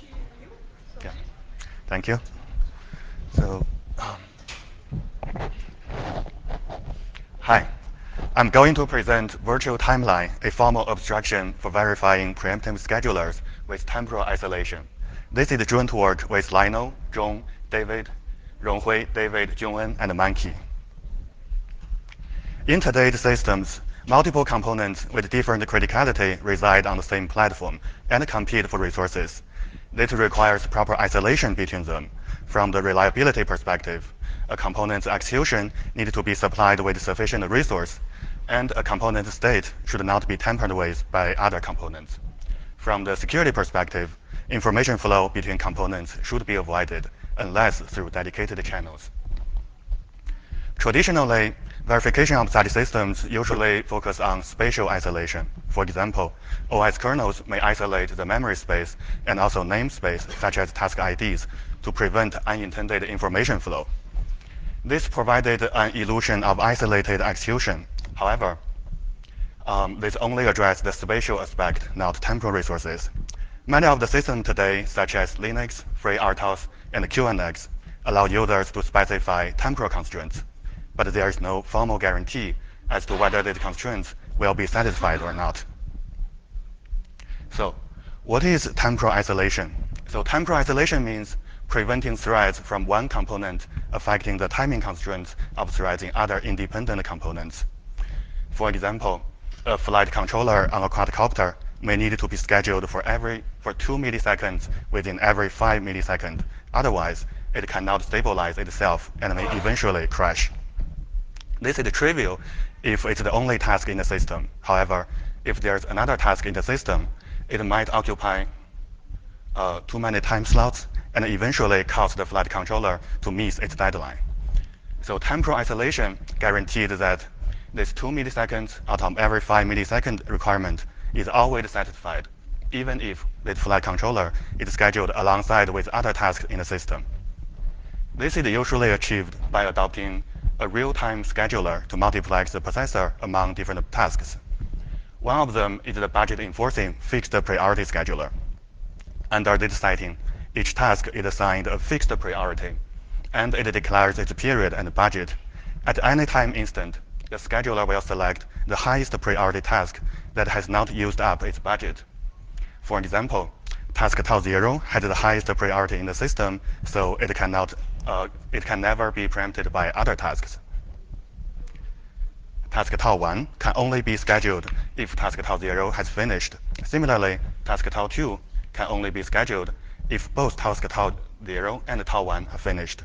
Mengqi Liu. So, Yeah, thank you. So, hi. I'm going to present Virtual Timeline, a formal abstraction for verifying preemptive schedulers with temporal isolation. This is joint work with Lionel, Zhong, David, Ronghui, David, Jungwen, and Mengqi. In today's systems, multiple components with different criticality reside on the same platform and compete for resources. This requires proper isolation between them. From the reliability perspective, a component's execution needs to be supplied with sufficient resource, and a component's state should not be tampered with by other components. From the security perspective, information flow between components should be avoided unless through dedicated channels. Traditionally, verification of such systems usually focus on spatial isolation. For example, OS kernels may isolate the memory space and also namespace, such as task IDs, to prevent unintended information flow. This provided an illusion of isolated execution. However, this only addressed the spatial aspect, not temporal resources. Many of the systems today, such as Linux, FreeRTOS, and QNX, allow users to specify temporal constraints, but there is no formal guarantee as to whether these constraints will be satisfied or not. So, what is temporal isolation? So temporal isolation means preventing threads from one component affecting the timing constraints of threads in other independent components. For example, a flight controller on a quadcopter may need to be scheduled for 2 milliseconds within every 5 milliseconds. Otherwise, it cannot stabilize itself and may eventually crash. This is trivial if it's the only task in the system. However, if there's another task in the system, it might occupy too many time slots and eventually cause the flight controller to miss its deadline. So temporal isolation guaranteed that this 2 milliseconds out of every 5 millisecond requirement is always satisfied, even if the flight controller is scheduled alongside with other tasks in the system. This is usually achieved by adopting a real-time scheduler to multiplex the processor among different tasks. One of them is the budget-enforcing fixed priority scheduler. Under this setting, each task is assigned a fixed priority, and it declares its period and budget. At any time instant, the scheduler will select the highest priority task that has not used up its budget. For example, task tau 0 has the highest priority in the system, so it can never be preempted by other tasks. Task tau 1 can only be scheduled if task tau 0 has finished. Similarly, task tau 2 can only be scheduled if both task tau 0 and tau 1 are finished.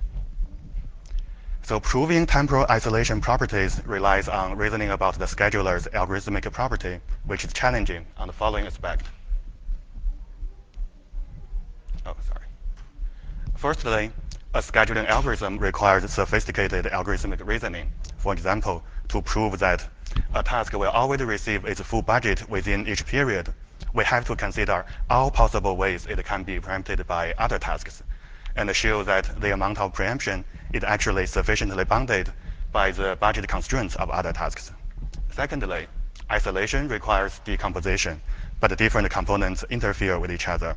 So proving temporal isolation properties relies on reasoning about the scheduler's algorithmic property, which is challenging on the following aspect. Firstly, a scheduling algorithm requires sophisticated algorithmic reasoning. For example, to prove that a task will always receive its full budget within each period, we have to consider all possible ways it can be preempted by other tasks, and show that the amount of preemption is actually sufficiently bounded by the budget constraints of other tasks. Secondly, isolation requires decomposition, but different components interfere with each other.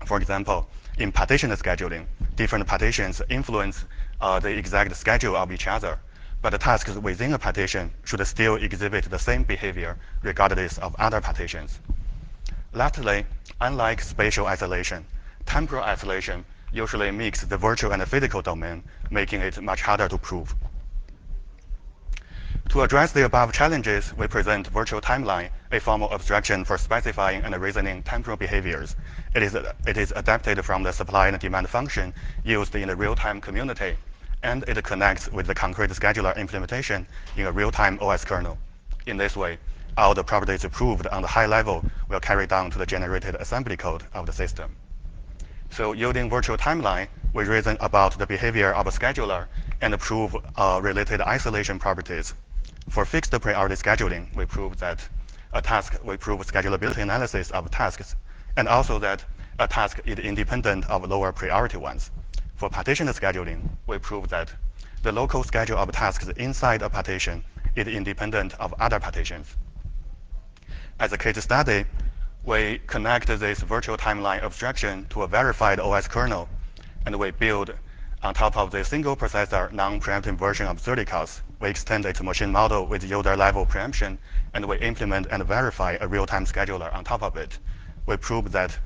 For example, in partition scheduling, different partitions influence the exact schedule of each other, but the tasks within a partition should still exhibit the same behavior regardless of other partitions. Lastly, unlike spatial isolation, temporal isolation usually mixes the virtual and the physical domain, making it much harder to prove. To address the above challenges, we present virtual timeline, a formal abstraction for specifying and reasoning temporal behaviors. It is adapted from the supply and demand function used in the real-time community, and it connects with the concrete scheduler implementation in a real-time OS kernel. In this way, all the properties proved on the high level will carry down to the generated assembly code of the system. So using virtual timeline, we reason about the behavior of a scheduler and prove related isolation properties. For fixed priority scheduling, we prove schedulability analysis of tasks, and also that a task is independent of lower priority ones. For partition scheduling, we prove that the local schedule of tasks inside a partition is independent of other partitions. As a case study, we connect this virtual timeline abstraction to a verified OS kernel, and we build on top of the single processor non-preemptive version of CertiKOS. We extend its machine model with user-level preemption, and we implement and verify a real-time scheduler on top of it. We prove that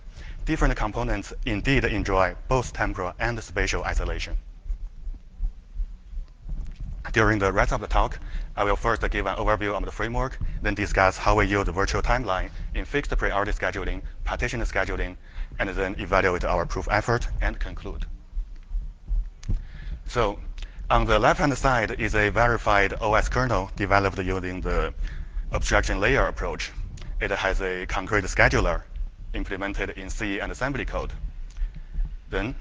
different components indeed enjoy both temporal and spatial isolation. During the rest of the talk, I will first give an overview of the framework, then discuss how we use virtual timeline in fixed priority scheduling, partition scheduling, and then evaluate our proof effort and conclude. So on the left-hand side is a verified OS kernel developed using the abstraction layer approach. It has a concrete scheduler implemented in C and assembly code. Then,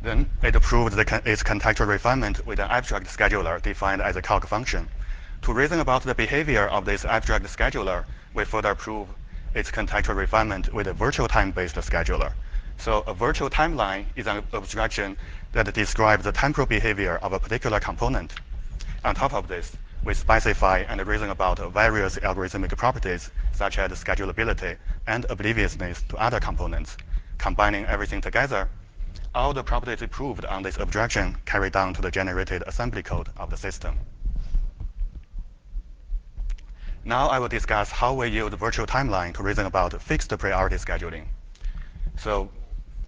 Then it proves its contextual refinement with an abstract scheduler defined as a calc function. To reason about the behavior of this abstract scheduler, we further prove its contextual refinement with a virtual time-based scheduler. So a virtual timeline is an abstraction that describes the temporal behavior of a particular component. On top of this, we specify and reason about various algorithmic properties, such as schedulability and obliviousness to other components. Combining everything together, all the properties proved on this abstraction carry down to the generated assembly code of the system. Now I will discuss how we use virtual timeline to reason about fixed priority scheduling. So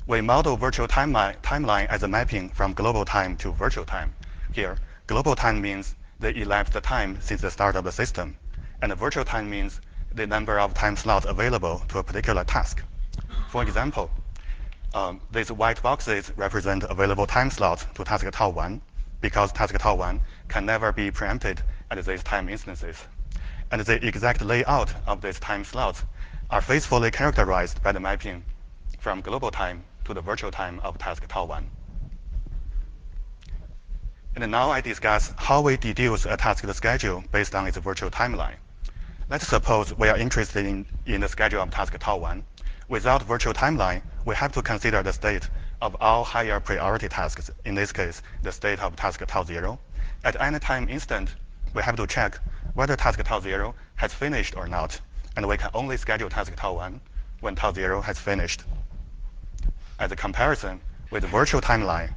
we model virtual timeline as a mapping from global time to virtual time. Here, global time means the elapsed time since the start of the system, and virtual time means the number of time slots available to a particular task. For example, these white boxes represent available time slots to task tau 1, because task tau 1 can never be preempted at these time instances. And the exact layout of these time slots are faithfully characterized by the mapping from global time to the virtual time of task tau 1. And now I discuss how we deduce a task's schedule based on its virtual timeline. Let's suppose we are interested in the schedule of task tau 1. Without virtual timeline, we have to consider the state of all higher priority tasks, in this case, the state of task tau 0. At any time instant, we have to check whether task tau 0 has finished or not, and we can only schedule task tau 1 when tau 0 has finished. As a comparison with virtual timeline,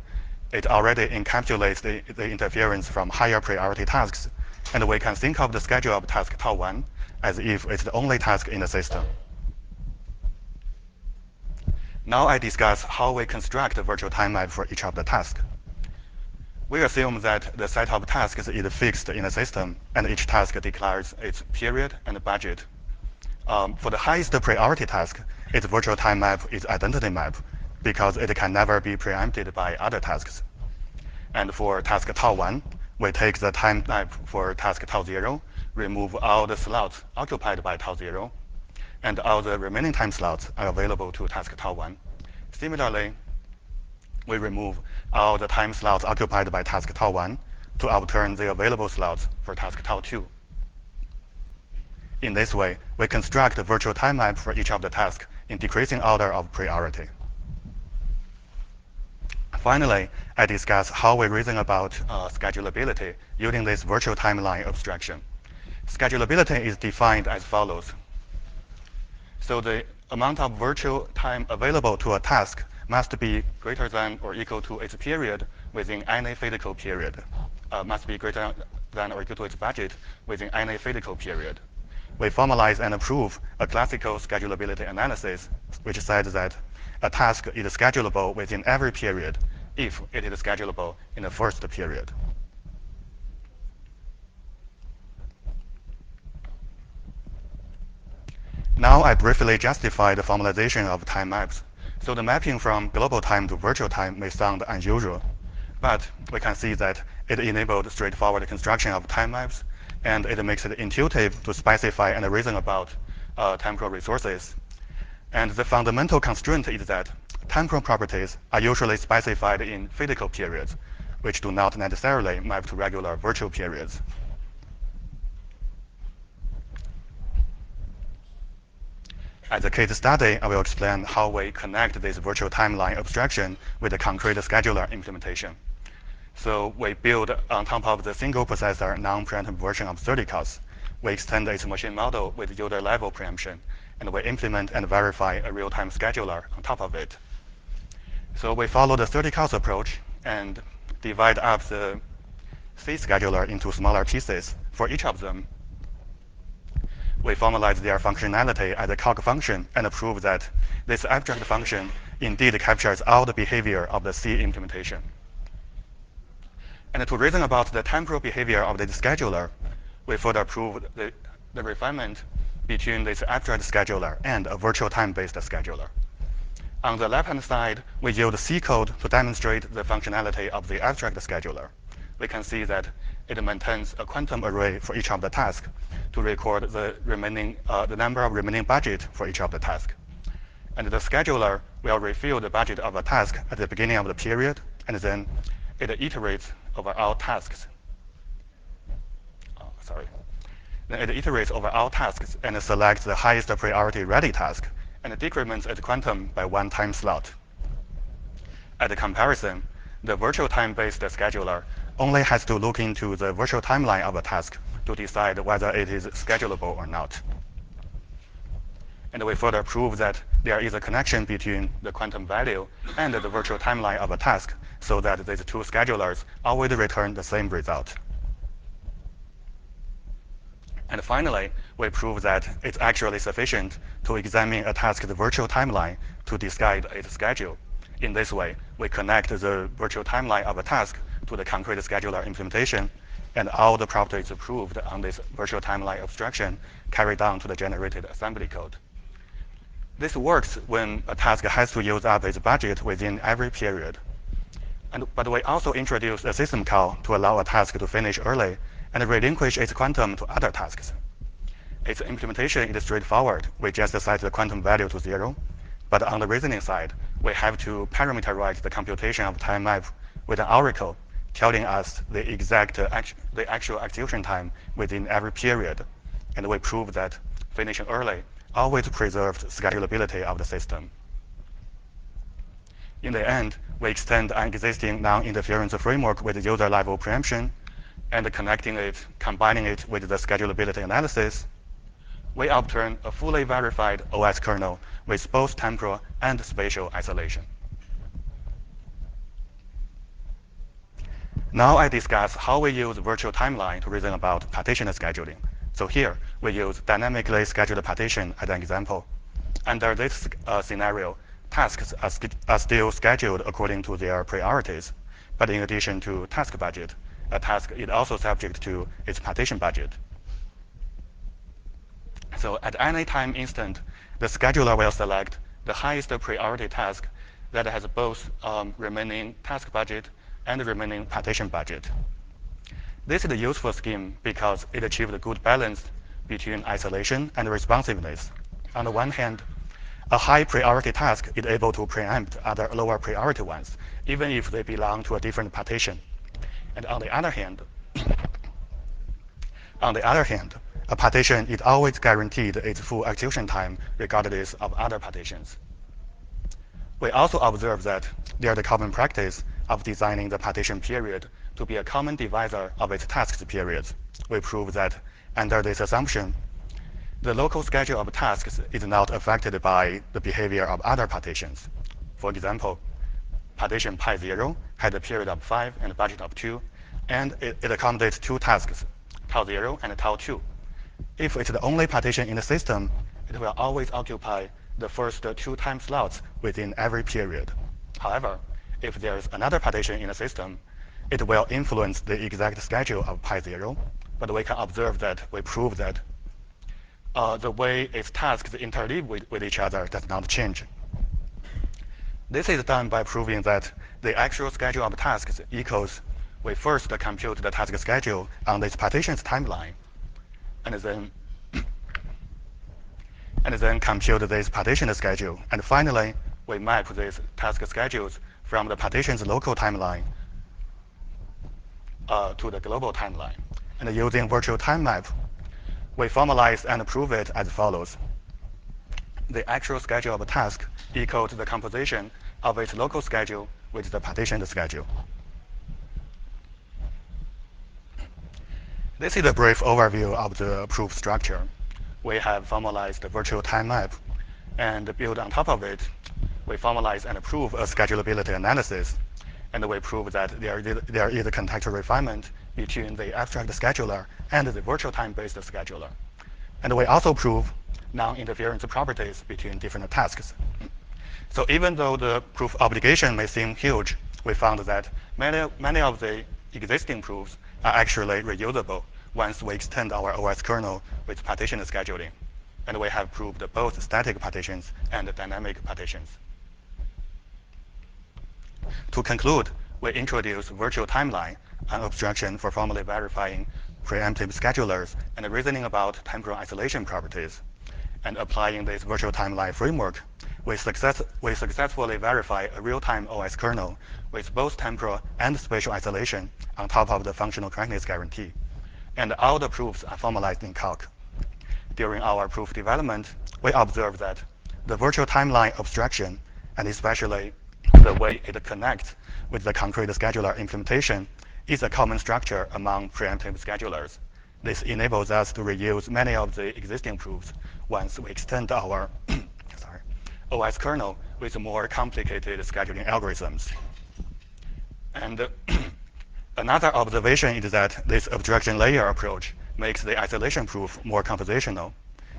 it already encapsulates the interference from higher priority tasks, and we can think of the schedule of task tau 1 as if it's the only task in the system. Now I discuss how we construct a virtual time map for each of the tasks. We assume that the set of tasks is fixed in the system, and each task declares its period and budget. For the highest priority task, its virtual time map is identity map, because it can never be preempted by other tasks. And for task tau 1, we take the time map for task tau 0, remove all the slots occupied by tau 0, and all the remaining time slots are available to task tau 1. Similarly, we remove all the time slots occupied by task tau 1 to obtain the available slots for task tau 2. In this way, we construct a virtual time map for each of the tasks in decreasing order of priority. Finally, I discuss how we reason about schedulability using this virtual timeline abstraction. Schedulability is defined as follows. So the amount of virtual time available to a task must be greater than or equal to its period within any physical period. Must be greater than or equal to its budget within any physical period. We formalize and prove a classical schedulability analysis, which says that a task is schedulable within every period if it is schedulable in the first period. Now I briefly justify the formalization of time maps. So the mapping from global time to virtual time may sound unusual, but we can see that it enabled straightforward construction of time maps, and it makes it intuitive to specify and reason about temporal resources. And the fundamental constraint is that temporal properties are usually specified in physical periods, which do not necessarily map to regular virtual periods. As a case study, I will explain how we connect this virtual timeline abstraction with a concrete scheduler implementation. So we build on top of the single processor non-preemptive version of CertiKOS. We extend its machine model with user-level preemption, and we implement and verify a real-time scheduler on top of it. So we follow the CertiKOS approach and divide up the C scheduler into smaller pieces. For each of them, we formalize their functionality as a calc function and prove that this abstract function indeed captures all the behavior of the C implementation. And to reason about the temporal behavior of this scheduler, we further prove the refinement between this abstract scheduler and a virtual time-based scheduler. On the left-hand side, we use C code to demonstrate the functionality of the abstract scheduler. We can see that it maintains a quantum array for each of the tasks to record the number of remaining budget for each of the tasks. And the scheduler will refill the budget of a task at the beginning of the period, and then it iterates over all tasks. Then it iterates over all tasks and selects the highest priority ready task and decrements its quantum by 1 time slot. At the comparison, the virtual time-based scheduler only has to look into the virtual timeline of a task to decide whether it is schedulable or not. And we further prove that there is a connection between the quantum value and the virtual timeline of a task, so that these two schedulers always return the same result. And finally, we prove that it's actually sufficient to examine a task's virtual timeline to decide its schedule. In this way, we connect the virtual timeline of a task to the concrete scheduler implementation, and all the properties proved on this virtual timeline abstraction carry down to the generated assembly code. This works when a task has to use up its budget within every period. But we also introduce a system call to allow a task to finish early and relinquish its quantum to other tasks. Its implementation is straightforward. We just set the quantum value to 0. But on the reasoning side, we have to parameterize the computation of time map with an oracle telling us the actual execution time within every period. And we prove that finishing early always preserved scalability of the system. In the end, we extend an existing non-interference framework with user-level preemption and combining it with the scalability analysis. We obtain a fully verified OS kernel with both temporal and spatial isolation. Now I discuss how we use virtual timeline to reason about partition scheduling. So here, we use dynamically scheduled partition as an example. Under this scenario, tasks are still scheduled according to their priorities. But in addition to task budget, a task is also subject to its partition budget. So at any time instant, the scheduler will select the highest priority task that has both remaining task budget and remaining partition budget. This is a useful scheme because it achieves a good balance between isolation and responsiveness. On the one hand, a high priority task is able to preempt other lower priority ones, even if they belong to a different partition. And on the other hand, a partition is always guaranteed its full execution time regardless of other partitions. We also observe that there is a common practice of designing the partition period to be a common divisor of its tasks periods. We prove that under this assumption, the local schedule of tasks is not affected by the behavior of other partitions. For example, partition pi 0 has a period of 5 and a budget of 2, and it accommodates 2 tasks, tau 0 and tau 2. If it's the only partition in the system, it will always occupy the first 2 time slots within every period. However, if there's another partition in the system, it will influence the exact schedule of pi 0, but we can observe that we prove that the way its tasks interleave with each other does not change. This is done by proving that the actual schedule of tasks equals we first compute the task schedule on this partition's timeline, and then compute this partition schedule. And finally, we map these task schedules from the partition's local timeline to the global timeline. And using virtual time map, we formalize and prove it as follows. The actual schedule of a task equals the composition of its local schedule with the partitioned schedule. This is a brief overview of the proof structure. We have formalized the virtual time map, and built on top of it, we formalize and prove a schedulability analysis, and we prove that there is a contextual refinement between the abstract scheduler and the virtual time-based scheduler. And we also prove non-interference properties between different tasks. So even though the proof obligation may seem huge, we found that many of the existing proofs are actually reusable once we extend our OS kernel with partition scheduling. And we have proved both static partitions and dynamic partitions. To conclude, we introduce virtual timeline, an abstraction for formally verifying preemptive schedulers and reasoning about temporal isolation properties. And applying this virtual timeline framework, we successfully verify a real-time OS kernel with both temporal and spatial isolation on top of the functional correctness guarantee. And all the proofs are formalized in calc. During our proof development, we observed that the virtual timeline abstraction, and especially the way it connects with the concrete scheduler implementation, is a common structure among preemptive schedulers. This enables us to reuse many of the existing proofs once we extend our OS kernel with more complicated scheduling algorithms. And another observation is that this abstraction layer approach makes the isolation proof more compositional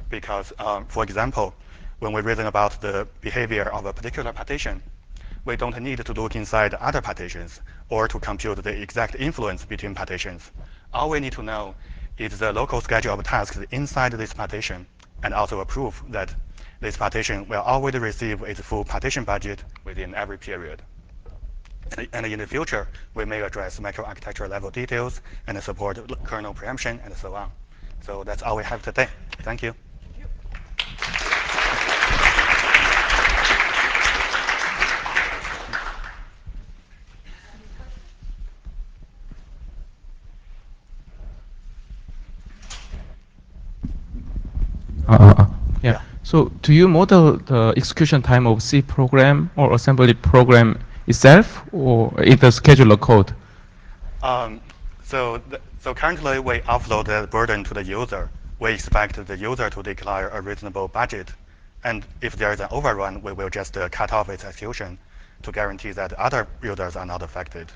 because, for example, when we reason about the behavior of a particular partition, we don't need to look inside other partitions or to compute the exact influence between partitions. All we need to know is the local schedule of tasks inside this partition, and also a proof that this partition will always receive its full partition budget within every period. And in the future, we may address microarchitecture level details and support kernel preemption and so on. So that's all we have today. Thank you. Yeah. So do you model the execution time of C program or assembly program itself or in the scheduler code? So currently, we offload the burden to the user. We expect the user to declare a reasonable budget. And if there is an overrun, we will just cut off its execution to guarantee that other users are not affected.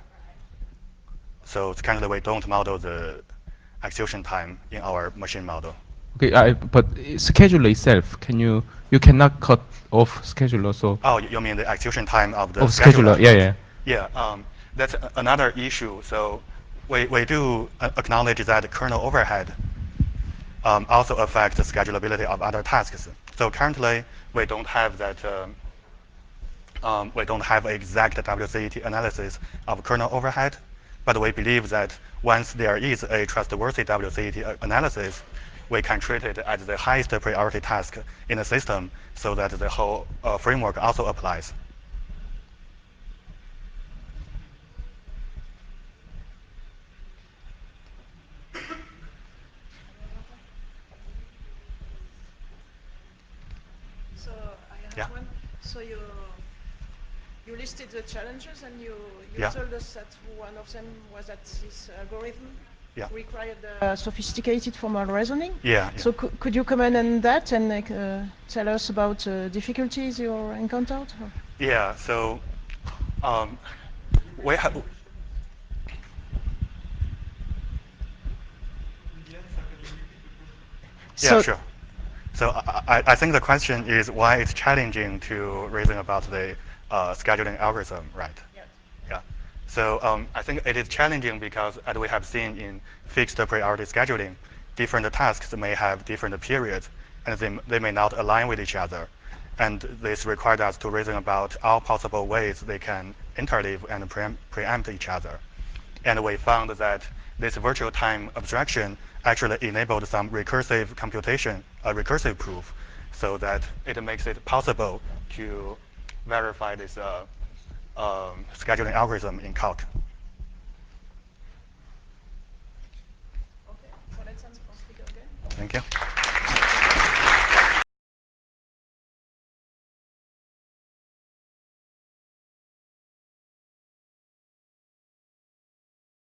So it's currently, we don't model the execution time in our machine model. Okay, but scheduler itself, you cannot cut off scheduler, so. Oh, you mean the execution time of the scheduler? Yeah. Yeah, that's another issue. So we do acknowledge that the kernel overhead also affects the schedulability of other tasks. So currently, we don't have that. We don't have exact WCET analysis of kernel overhead, but we believe that once there is a trustworthy WCET analysis, we can treat it as the highest priority task in the system so that the whole framework also applies. So I have one. So you listed the challenges, and you told us that one of them was that this algorithm required sophisticated formal reasoning. So could you comment on that and tell us about difficulties you encountered? Yeah. So we have. Yeah, sure. So I think the question is why it's challenging to reason about the scheduling algorithm, right? Yeah. So I think it is challenging because, as we have seen in fixed priority scheduling, different tasks may have different periods, and they may not align with each other. And this required us to reason about all possible ways they can interleave and preempt each other. And we found that this virtual time abstraction actually enabled some recursive computation, a recursive proof, so that it makes it possible to verify this scheduling algorithm in calc. Okay, so let's answer for speaker again. Thank you.